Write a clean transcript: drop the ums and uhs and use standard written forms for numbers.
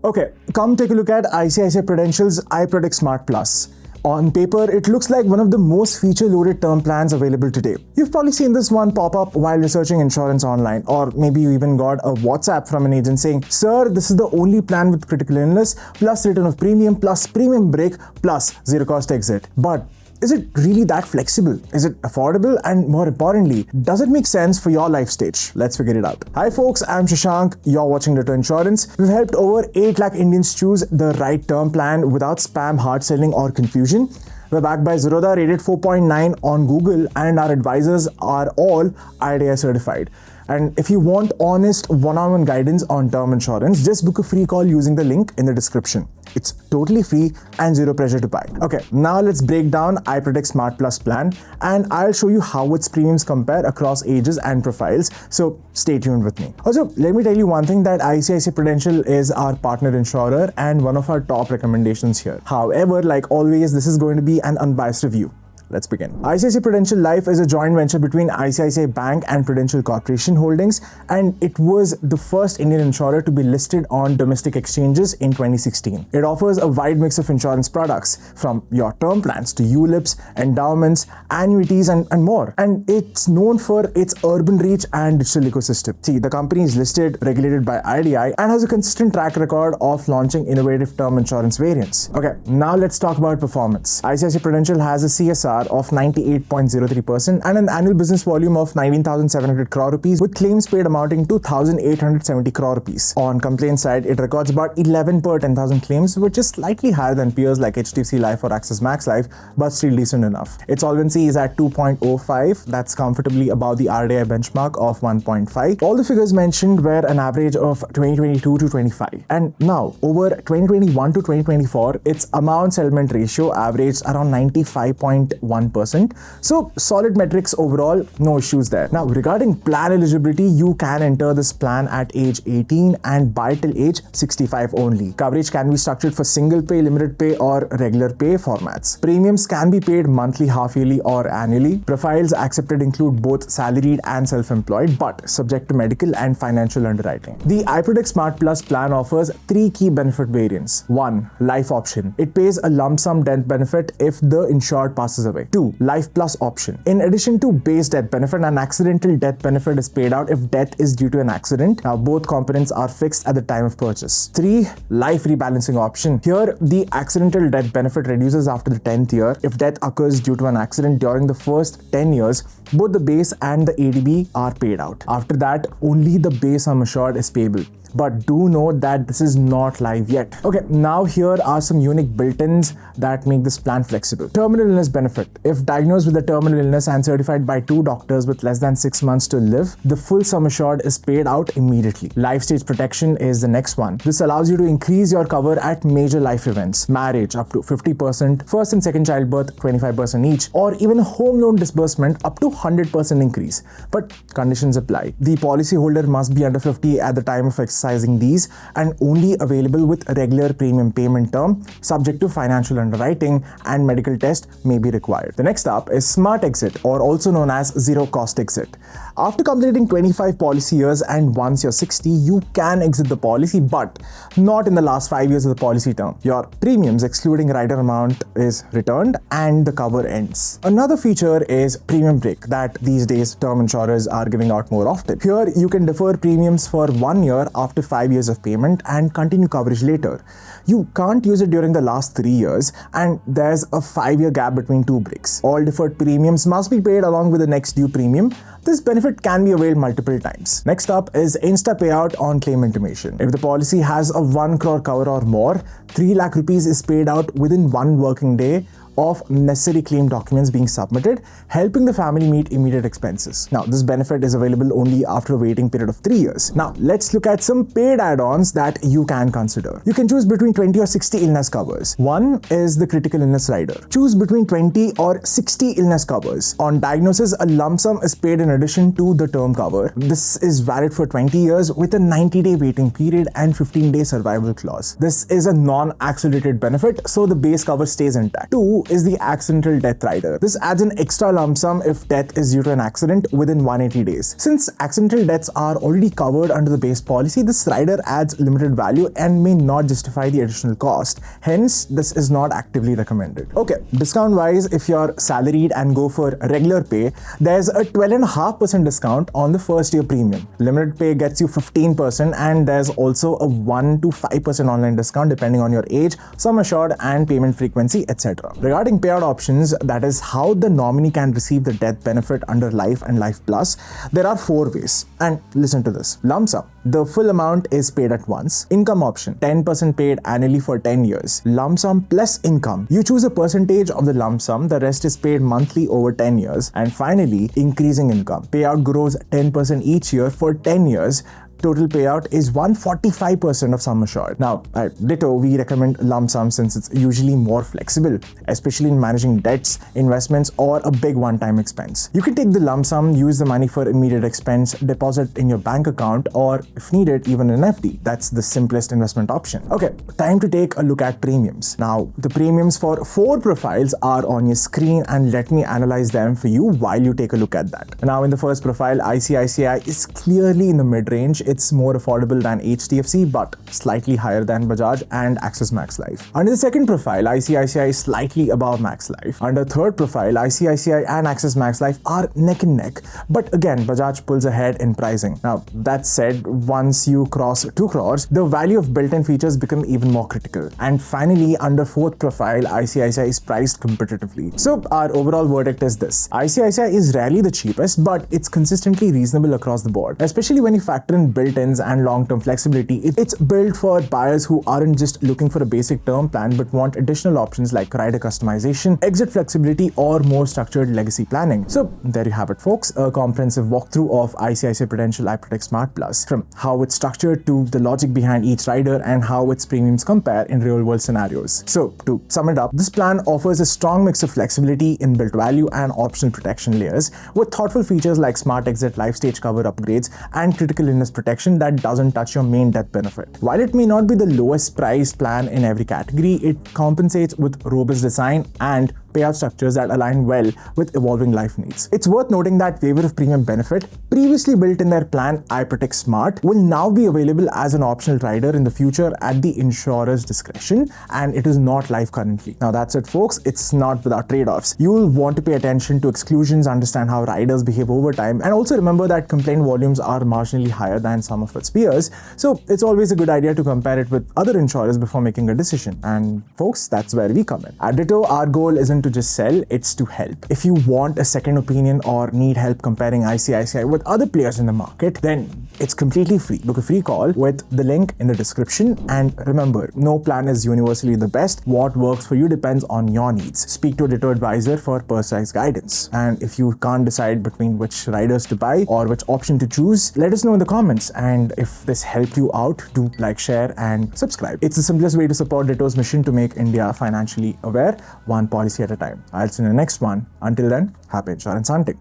Okay, come take a look at ICICI Prudential's iProtect Smart Plus. On paper, it looks like one of the most feature-loaded term plans available today. You've probably seen this one pop up while researching insurance online, or maybe you even got a WhatsApp from an agent saying, "Sir, this is the only plan with critical illness, plus return of premium, plus premium break, plus zero cost exit." But is it really that flexible? Is it affordable? And more importantly, does it make sense for your life stage? Let's figure it out. Hi folks, I'm Shashank. You're watching Ditto Insurance. We've helped over 8 lakh Indians choose the right term plan without spam, hard selling or confusion. We're backed by Zerodha, rated 4.9 on Google, and our advisors are all IDI certified. And if you want honest one-on-one guidance on term insurance, just book a free call using the link in the description. It's totally free and zero pressure to buy. Okay, now let's break down iProtect Smart Plus plan, and I'll show you how its premiums compare across ages and profiles. So stay tuned with me. Also, let me tell you one thing, that ICICI Prudential is our partner insurer and one of our top recommendations here. However, like always, this is going to be an unbiased review. Let's begin. ICICI Prudential Life is a joint venture between ICICI Bank and Prudential Corporation Holdings, and it was the first Indian insurer to be listed on domestic exchanges in 2016. It offers a wide mix of insurance products, from your term plans to ULIPs, endowments, annuities, and more. And it's known for its urban reach and digital ecosystem. See, the company is listed, regulated by IDI, and has a consistent track record of launching innovative term insurance variants. Okay, now let's talk about performance. ICICI Prudential has a CSR of 98.03% and an annual business volume of 19,700 crore rupees, with claims paid amounting to 1,870 crore rupees. On complaint side, it records about 11 per 10,000 claims, which is slightly higher than peers like HDFC Life or Axis Max Life, but still decent enough. Its solvency is at 2.05. That's comfortably above the RDI benchmark of 1.5. All the figures mentioned were an average of 2022 to 25. And now, over 2021 to 2024, its amount settlement ratio averaged around 95.1%. So solid metrics overall, no issues there. Now, regarding plan eligibility, you can enter this plan at age 18 and buy till age 65 only. Coverage can be structured for single pay, limited pay or regular pay formats. Premiums can be paid monthly, half yearly or annually. Profiles accepted include both salaried and self-employed, but subject to medical and financial underwriting. The iProtect Smart Plus plan offers 3 key benefit variants. 1. Life option. It pays a lump sum death benefit if the insured passes away. 2. Life Plus option. In addition to base death benefit, an accidental death benefit is paid out if death is due to an accident. Now, both components are fixed at the time of purchase. 3. Life rebalancing option. Here, the accidental death benefit reduces after the 10th year. If death occurs due to an accident during the first 10 years, both the base and the ADB are paid out. After that, only the base sum assured is payable. But do note that this is not live yet. Okay, now here are some unique built-ins that make this plan flexible. Terminal illness benefit. If diagnosed with a terminal illness and certified by 2 doctors with less than 6 months to live, the full sum assured is paid out immediately. Life stage protection is the next one. This allows you to increase your cover at major life events. Marriage up to 50%, first and second childbirth 25% each, or even home loan disbursement up to 100% increase. But conditions apply. The policyholder must be under 50 at the time of exercising these, and only available with regular premium payment term, subject to financial underwriting, and medical test may be required. The next up is Smart Exit, or also known as zero cost exit. After completing 25 policy years and once you're 60, you can exit the policy, but not in the last 5 years of the policy term. Your premiums, excluding rider amount, is returned and the cover ends. Another feature is premium break that these days term insurers are giving out more often. Here, you can defer premiums for 1 year after 5 years of payment and continue coverage later. You can't use it during the last 3 years, and there's a 5-year gap between 2 breaks. All deferred premiums must be paid along with the next due premium. This benefit can be availed multiple times. Next up is Insta Payout on claim intimation. If the policy has a 1 crore cover or more, 3 lakh rupees is paid out within 1 working day of necessary claim documents being submitted, helping the family meet immediate expenses. Now, this benefit is available only after a waiting period of 3 years. Now, let's look at some paid add-ons that you can consider. You can choose between 20 or 60 illness covers. One is the critical illness rider. Choose between 20 or 60 illness covers. On diagnosis, a lump sum is paid in addition to the term cover. This is valid for 20 years with a 90-day waiting period and 15-day survival clause. This is a non-accelerated benefit, so the base cover stays intact. 2 up is the accidental death rider. This adds an extra lump sum if death is due to an accident within 180 days. Since accidental deaths are already covered under the base policy, this rider adds limited value and may not justify the additional cost. Hence, this is not actively recommended. Okay, discount wise, if you're salaried and go for regular pay, there's a 12.5% discount on the first year premium. Limited pay gets you 15%, and there's also a 1 to 5% online discount depending on your age, sum assured, and payment frequency, etc. Regarding payout options, that is how the nominee can receive the death benefit under Life and Life Plus, there are 4 ways. And listen to this. Lump sum, the full amount is paid at once. Income option, 10% paid annually for 10 years. Lump sum plus income, you choose a percentage of the lump sum, the rest is paid monthly over 10 years. And finally, increasing income. Payout grows 10% each year for 10 years. Total payout is 145% of sum assured. Now, at Ditto, we recommend lump sum since it's usually more flexible, especially in managing debts, investments, or a big one-time expense. You can take the lump sum, use the money for immediate expense, deposit in your bank account, or if needed, even an FD. That's the simplest investment option. Okay, time to take a look at premiums. Now, the premiums for 4 profiles are on your screen, and let me analyze them for you while you take a look at that. Now, in the first profile, ICICI is clearly in the mid-range. It's more affordable than HDFC, but slightly higher than Bajaj and Axis Max Life. Under the second profile, ICICI is slightly above Max Life. Under third profile, ICICI and Axis Max Life are neck and neck, but again, Bajaj pulls ahead in pricing. Now, that said, once you cross 2 crores, the value of built-in features become even more critical. And finally, under fourth profile, ICICI is priced competitively. So our overall verdict is this. ICICI is rarely the cheapest, but it's consistently reasonable across the board, especially when you factor in built-ins and long-term flexibility. It's built for buyers who aren't just looking for a basic term plan but want additional options like rider customization, exit flexibility, or more structured legacy planning. So there you have it, folks, a comprehensive walkthrough of ICICI Prudential iProtect Smart Plus, from how it's structured to the logic behind each rider and how its premiums compare in real-world scenarios. So to sum it up, this plan offers a strong mix of flexibility, inbuilt value, and optional protection layers with thoughtful features like smart exit, life stage cover upgrades, and critical illness protection that doesn't touch your main death benefit. While it may not be the lowest priced plan in every category, it compensates with robust design and payout structures that align well with evolving life needs. It's worth noting that waiver of premium benefit, previously built in their plan iProtect Smart, will now be available as an optional rider in the future at the insurer's discretion, and it is not live currently. Now that's it, folks. It's not without trade-offs. You'll want to pay attention to exclusions, understand how riders behave over time, and also remember that complaint volumes are marginally higher than some of its peers, so it's always a good idea to compare it with other insurers before making a decision. And folks, that's where we come in. At Ditto, our goal isn't to just sell, it's to help. If you want a second opinion or need help comparing ICICI with other players in the market, then it's completely free. Book a free call with the link in the description. And remember, no plan is universally the best. What works for you depends on your needs. Speak to a Ditto advisor for personalized guidance. And if you can't decide between which riders to buy or which option to choose, let us know in the comments. And if this helped you out, do like, share, and subscribe. It's the simplest way to support Ditto's mission to make India financially aware, one policy at a time. I'll see you in the next one. Until then, happy insurance hunting.